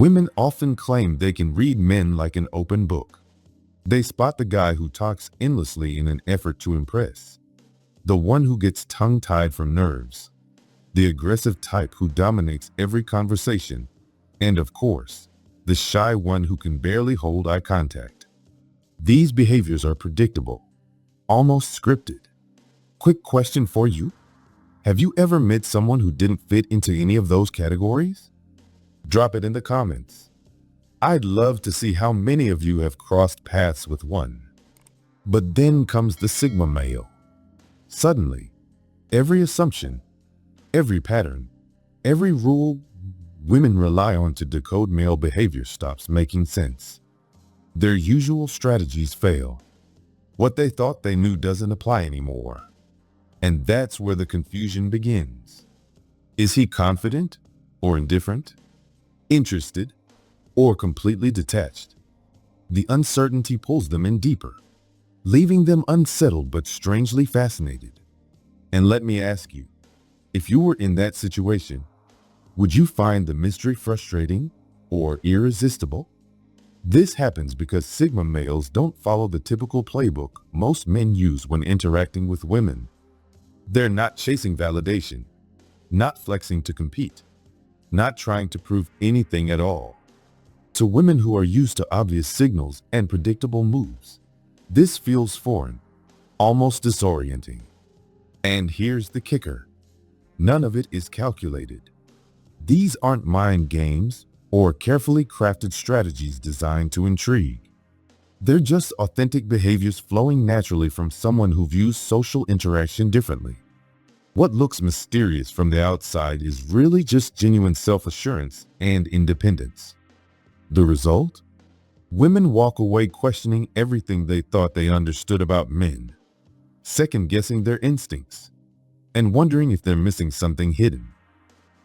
Women often claim they can read men like an open book. They spot the guy who talks endlessly in an effort to impress, the one who gets tongue-tied from nerves, the aggressive type who dominates every conversation, and of course, the shy one who can barely hold eye contact. These behaviors are predictable, almost scripted. Quick question for you. Have you ever met someone who didn't fit into any of those categories? Drop it in the comments. I'd love to see how many of you have crossed paths with one. But then comes the Sigma male. Suddenly, every assumption, every pattern, every rule women rely on to decode male behavior stops making sense. Their usual strategies fail. What they thought they knew doesn't apply anymore. And that's where the confusion begins. Is he confident or indifferent? Interested or completely detached? The uncertainty pulls them in deeper, leaving them unsettled but strangely fascinated. And let me ask you, if you were in that situation, would you find the mystery frustrating or irresistible? This happens because Sigma males don't follow the typical playbook most men use when interacting with women. They're not chasing validation, not flexing to compete, not trying to prove anything at all. To women who are used to obvious signals and predictable moves, this feels foreign, almost disorienting. And here's the kicker. None of it is calculated. These aren't mind games or carefully crafted strategies designed to intrigue. They're just authentic behaviors flowing naturally from someone who views social interaction differently. What looks mysterious from the outside is really just genuine self-assurance and independence. The result? Women walk away questioning everything they thought they understood about men, second-guessing their instincts, and wondering if they're missing something hidden.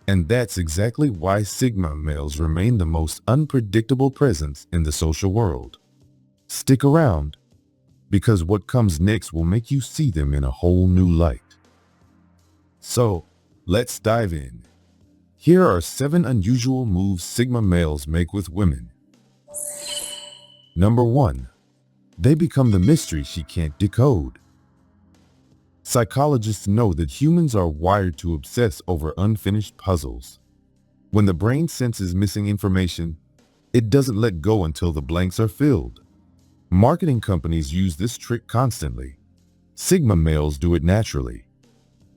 And that's exactly why Sigma males remain the most unpredictable presence in the social world. Stick around, because what comes next will make you see them in a whole new light. So, let's dive in. Here are 7 unusual moves Sigma males make with women. Number 1. They become the mystery she can't decode. Psychologists know that humans are wired to obsess over unfinished puzzles. When the brain senses missing information, it doesn't let go until the blanks are filled. Marketing companies use this trick constantly. Sigma males do it naturally,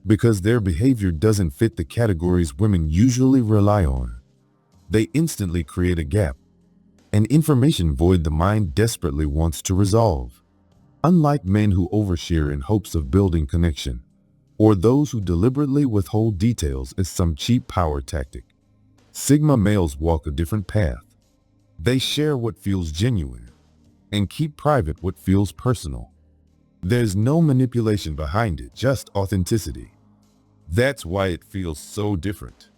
because their behavior doesn't fit the categories women usually rely on. They instantly create a gap, an information void the mind desperately wants to resolve. Unlike men who overshare in hopes of building connection, or those who deliberately withhold details as some cheap power tactic, Sigma males walk a different path. They share what feels genuine and keep private what feels personal. There's no manipulation behind it, just authenticity. That's why it feels so different.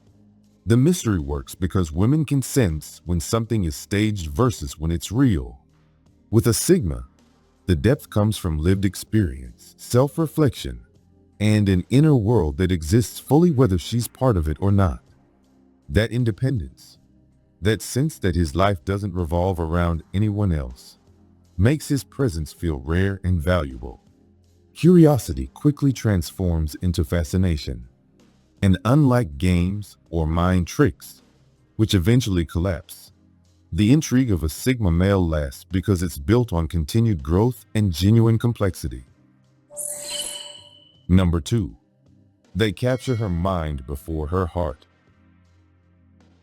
The mystery works because women can sense when something is staged versus when it's real. With a Sigma, the depth comes from lived experience, self-reflection, and an inner world that exists fully whether she's part of it or not. That independence, that sense that his life doesn't revolve around anyone else, makes his presence feel rare and valuable. Curiosity quickly transforms into fascination. And unlike games or mind tricks, which eventually collapse, the intrigue of a Sigma male lasts because it's built on continued growth and genuine complexity. Number 2. They capture her mind before her heart.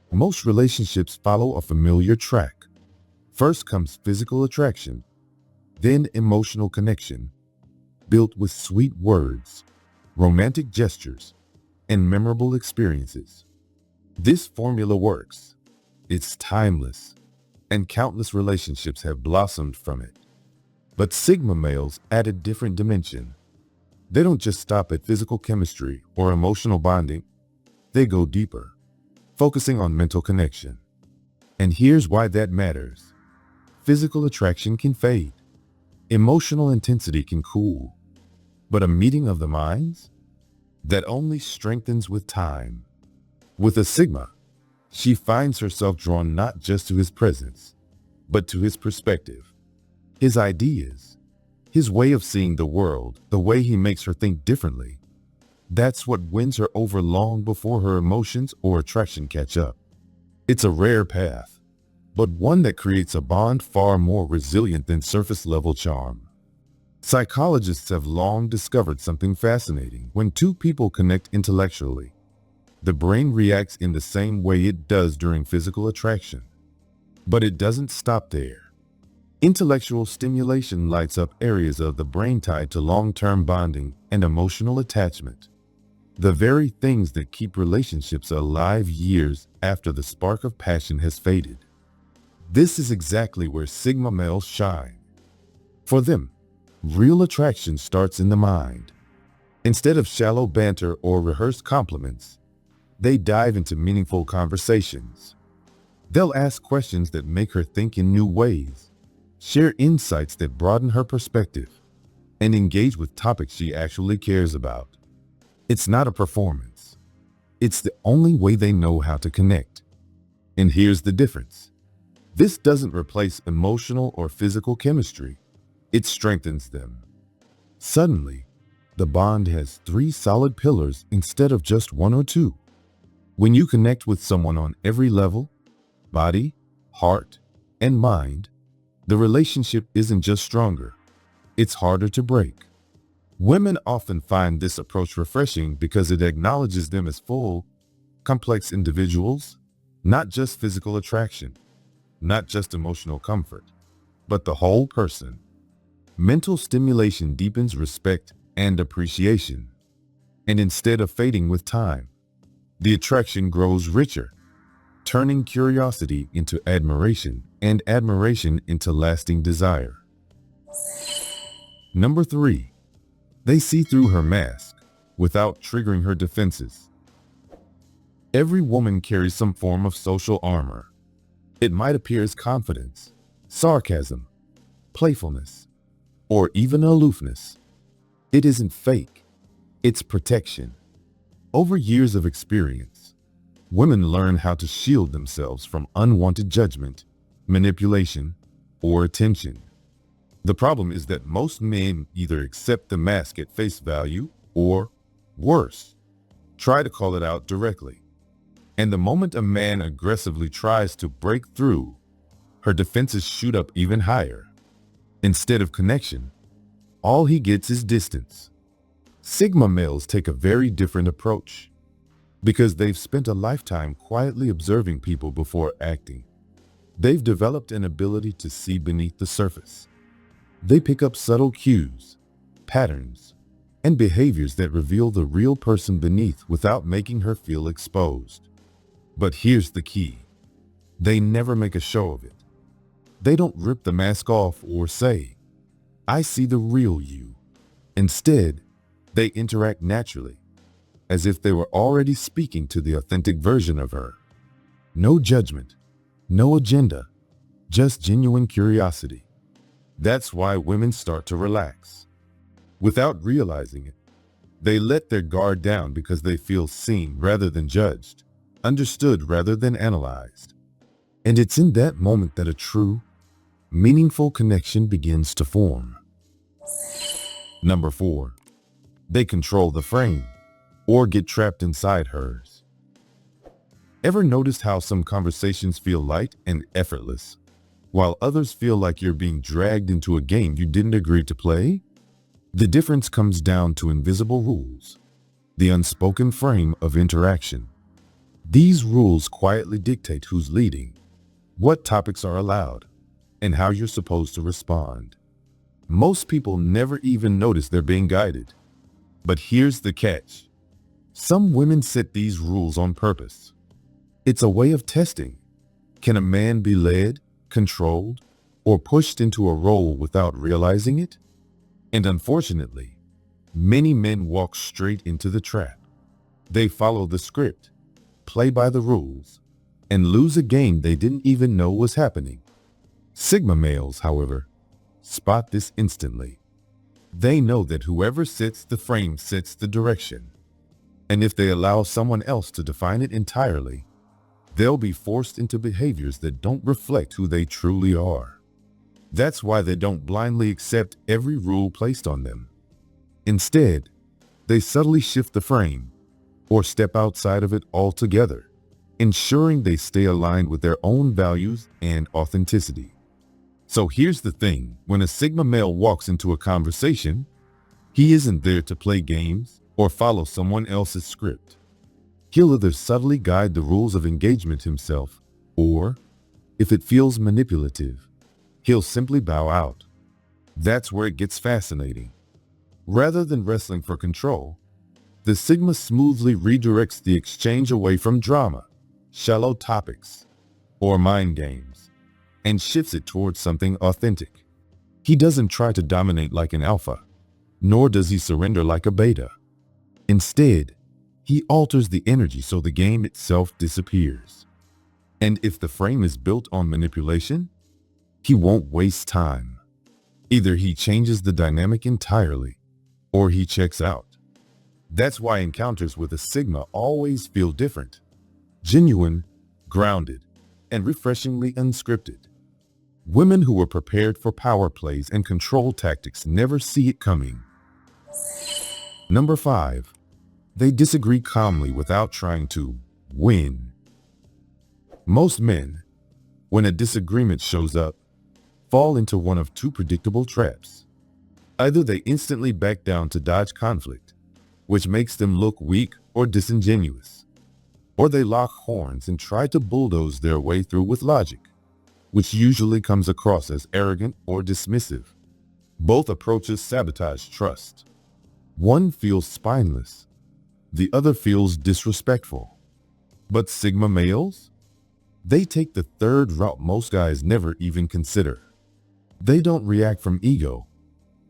Most relationships follow a familiar track. First comes physical attraction, then emotional connection, built with sweet words, romantic gestures, and memorable experiences. This formula works. It's timeless, and countless relationships have blossomed from it. But Sigma males add a different dimension. They don't just stop at physical chemistry or emotional bonding. They go deeper, focusing on mental connection. And here's why that matters. Physical attraction can fade. Emotional intensity can cool. But a meeting of the minds? That only strengthens with time. With a Sigma, She finds herself drawn not just to his presence, but to his perspective, his ideas, his way of seeing the world, the way he makes her think differently. That's what wins her over long before her emotions or attraction catch up. It's a rare path, but one that creates a bond far more resilient than surface-level charm. Psychologists have long discovered something fascinating. When two people connect intellectually, the brain reacts in the same way it does during physical attraction. But it doesn't stop there. Intellectual stimulation lights up areas of the brain tied to long-term bonding and emotional attachment. The very things that keep relationships alive years after the spark of passion has faded. This is exactly where Sigma males shine. For them, real attraction starts in the mind. Instead of shallow banter or rehearsed compliments, they dive into meaningful conversations. They'll ask questions that make her think in new ways, share insights that broaden her perspective, and engage with topics she actually cares about. It's not a performance. It's the only way they know how to connect. And here's the difference. This doesn't replace emotional or physical chemistry. It strengthens them. Suddenly, the bond has 3 solid pillars instead of just 1 or 2. When you connect with someone on every level, body, heart, and mind, the relationship isn't just stronger, it's harder to break. Women often find this approach refreshing because it acknowledges them as full, complex individuals, not just physical attraction, not just emotional comfort, but the whole person. Mental stimulation deepens respect and appreciation, and instead of fading with time, the attraction grows richer, turning curiosity into admiration and admiration into lasting desire. Number 3. They see through her mask without triggering her defenses. Every woman carries some form of social armor. It might appear as confidence, sarcasm, playfulness, or even aloofness. It isn't fake, it's protection. Over years of experience, women learn how to shield themselves from unwanted judgment, manipulation, or attention. The problem is that most men either accept the mask at face value or, worse, try to call it out directly. And the moment a man aggressively tries to break through, her defenses shoot up even higher. Instead of connection, all he gets is distance. Sigma males take a very different approach because they've spent a lifetime quietly observing people before acting. They've developed an ability to see beneath the surface. They pick up subtle cues, patterns, and behaviors that reveal the real person beneath without making her feel exposed. But here's the key. They never make a show of it. They don't rip the mask off or say, "I see the real you." Instead, they interact naturally, as if they were already speaking to the authentic version of her. No judgment, no agenda, just genuine curiosity. That's why women start to relax. Without realizing it, they let their guard down because they feel seen rather than judged, understood rather than analyzed. And it's in that moment that a true, meaningful connection begins to form. Number 4. They control the frame or get trapped inside hers. Ever noticed how some conversations feel light and effortless, while others feel like you're being dragged into a game you didn't agree to play? The difference comes down to invisible rules, the unspoken frame of interaction. These rules quietly dictate who's leading, what topics are allowed, and how you're supposed to respond. Most people never even notice they're being guided. But here's the catch. Some women set these rules on purpose. It's a way of testing. Can a man be led, controlled, or pushed into a role without realizing it? And unfortunately, many men walk straight into the trap. They follow the script, play by the rules, and lose a game they didn't even know was happening. Sigma males, however, spot this instantly. They know that whoever sets the frame sets the direction. And if they allow someone else to define it entirely, They'll be forced into behaviors that don't reflect who they truly are. That's why they don't blindly accept every rule placed on them. Instead, they subtly shift the frame or step outside of it altogether, ensuring they stay aligned with their own values and authenticity. So here's the thing, when a Sigma male walks into a conversation, he isn't there to play games or follow someone else's script. He'll either subtly guide the rules of engagement himself, or, if it feels manipulative, he'll simply bow out. That's where it gets fascinating. Rather than wrestling for control, the Sigma smoothly redirects the exchange away from drama, shallow topics, or mind games, and shifts it towards something authentic. He doesn't try to dominate like an alpha, nor does he surrender like a beta. Instead, he alters the energy so the game itself disappears. And if the frame is built on manipulation, he won't waste time. Either he changes the dynamic entirely, or he checks out. That's why encounters with a Sigma always feel different, genuine, grounded, and refreshingly unscripted. Women who are prepared for power plays and control tactics never see it coming. Number 5. They disagree calmly without trying to win. Most men, when a disagreement shows up, fall into one of two predictable traps. Either they instantly back down to dodge conflict, which makes them look weak or disingenuous, or they lock horns and try to bulldoze their way through with logic, which usually comes across as arrogant or dismissive. Both approaches sabotage trust. One feels spineless, the other feels disrespectful. But Sigma males? They take the third route most guys never even consider. They don't react from ego,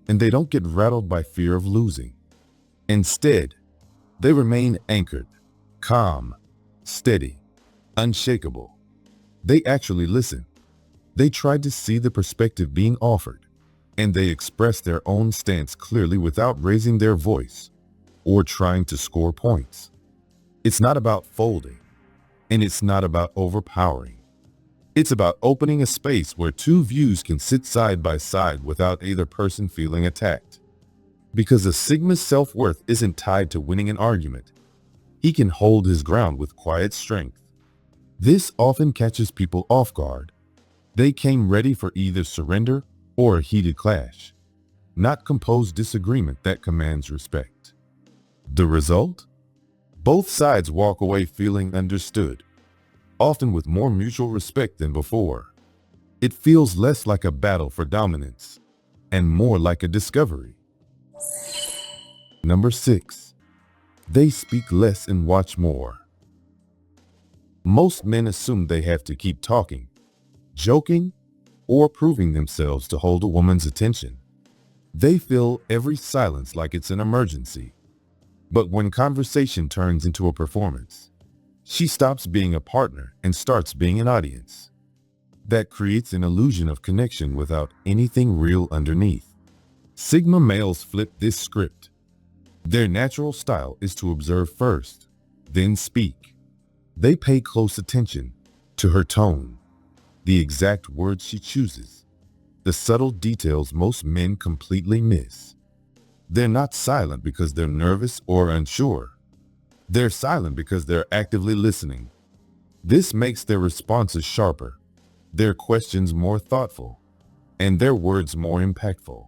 and they don't get rattled by fear of losing. Instead, they remain anchored, calm, steady, unshakable. They actually listen. They try to see the perspective being offered, and they express their own stance clearly without raising their voice or trying to score points. It's not about folding, and it's not about overpowering. It's about opening a space where two views can sit side by side without either person feeling attacked. Because a Sigma's self-worth isn't tied to winning an argument. He can hold his ground with quiet strength. This often catches people off guard. They came ready for either surrender or a heated clash, not composed disagreement that commands respect. The result? Both sides walk away feeling understood, often with more mutual respect than before. It feels less like a battle for dominance and more like a discovery. Number 6. They speak less and watch more. Most men assume they have to keep talking, joking, or proving themselves to hold a woman's attention. They fill every silence like it's an emergency. But when conversation turns into a performance, she stops being a partner and starts being an audience. That creates an illusion of connection without anything real underneath. Sigma males flip this script. Their natural style is to observe first, then speak. They pay close attention to her tone, the exact words she chooses, the subtle details most men completely miss. They're not silent because they're nervous or unsure. They're silent because they're actively listening. This makes their responses sharper, their questions more thoughtful, and their words more impactful.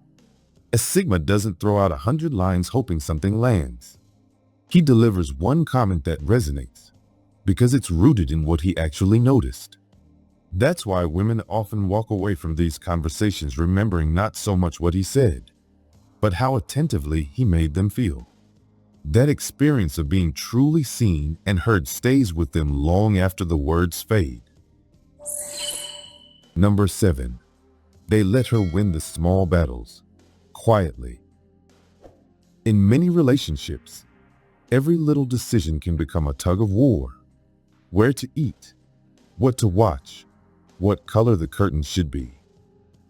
A Sigma doesn't throw out 100 lines hoping something lands. He delivers one comment that resonates because it's rooted in what he actually noticed. That's why women often walk away from these conversations remembering not so much what he said, but how attentively he made them feel. That experience of being truly seen and heard stays with them long after the words fade. Number 7. They let her win the small battles, quietly. In many relationships, every little decision can become a tug of war. Where to eat, what to watch, what color the curtains should be.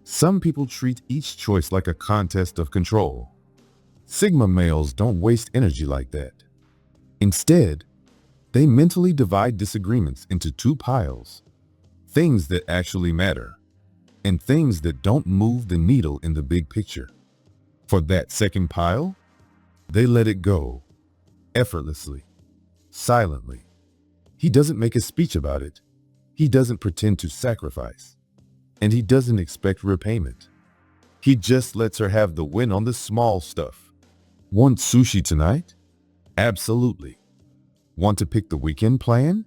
Some people treat each choice like a contest of control. Sigma males don't waste energy like that. Instead, They mentally divide disagreements into two piles: things that actually matter and things that don't move the needle in the big picture. For that second pile, they let it go, effortlessly, silently. He doesn't make a speech about it. He doesn't pretend to sacrifice. And he doesn't expect repayment. He just lets her have the win on the small stuff. Want sushi tonight? Absolutely. Want to pick the weekend plan?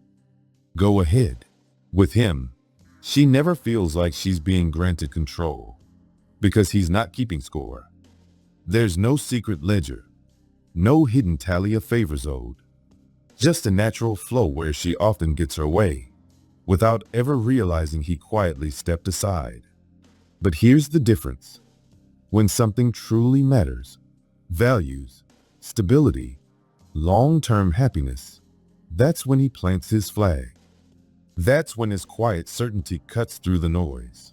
Go ahead. With him, she never feels like she's being granted control, because he's not keeping score. There's no secret ledger, no hidden tally of favors owed, just a natural flow where she often gets her way, without ever realizing he quietly stepped aside. But here's the difference. When something truly matters, values, stability, long-term happiness, that's when he plants his flag. That's when his quiet certainty cuts through the noise.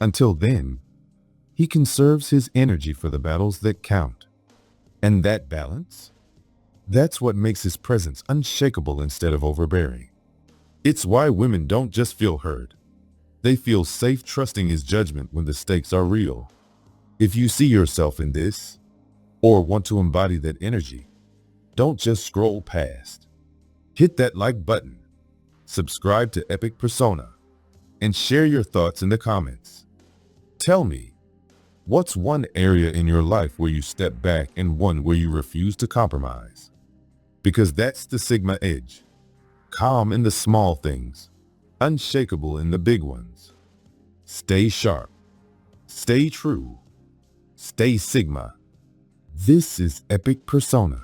Until then, he conserves his energy for the battles that count. And that balance? That's what makes his presence unshakable instead of overbearing. It's why women don't just feel heard. They feel safe trusting his judgment when the stakes are real. If you see yourself in this, or want to embody that energy, don't just scroll past. Hit that like button, subscribe to Epic Persona, and share your thoughts in the comments. Tell me, what's one area in your life where you step back and one where you refuse to compromise? Because that's the Sigma edge. Calm in the small things, unshakable in the big ones. Stay sharp, stay true, stay Sigma. This is Epic Persona.